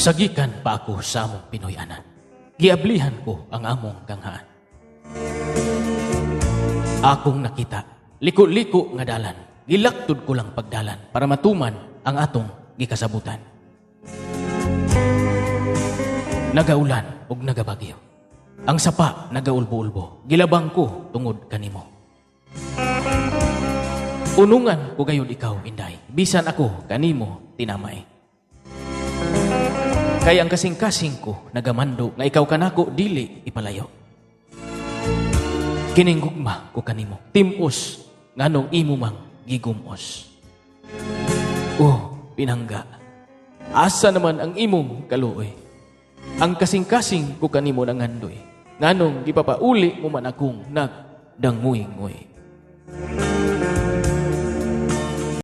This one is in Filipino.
Gisagikan pa ako sa among Pinoy-anan. Giablihan ko ang among ganghaan. Akong nakita, liko-liko nga dalan. Gilaktod ko lang pagdalan para matuman ang atong gikasabutan. Nagaulan ug nagabagyo. Ang sapa nagaulbo-ulbo. Gilabang ko tungod kanimo. Unungan ko gayud ikaw, Inday. Bisan ako kanimo tinamay. Kay ang kasing-kasing ko nagamando nga ikaw kanako dili ipalayo. Kining gugma ko kanimo. Timos nganong imo mang gigumos. Oh, pinangga. Asa naman ang imong kaluoy? Ang kasing-kasing ko kanimo nangandoy. Nganong gipapauli mo man akong nagdanguy-ngoy.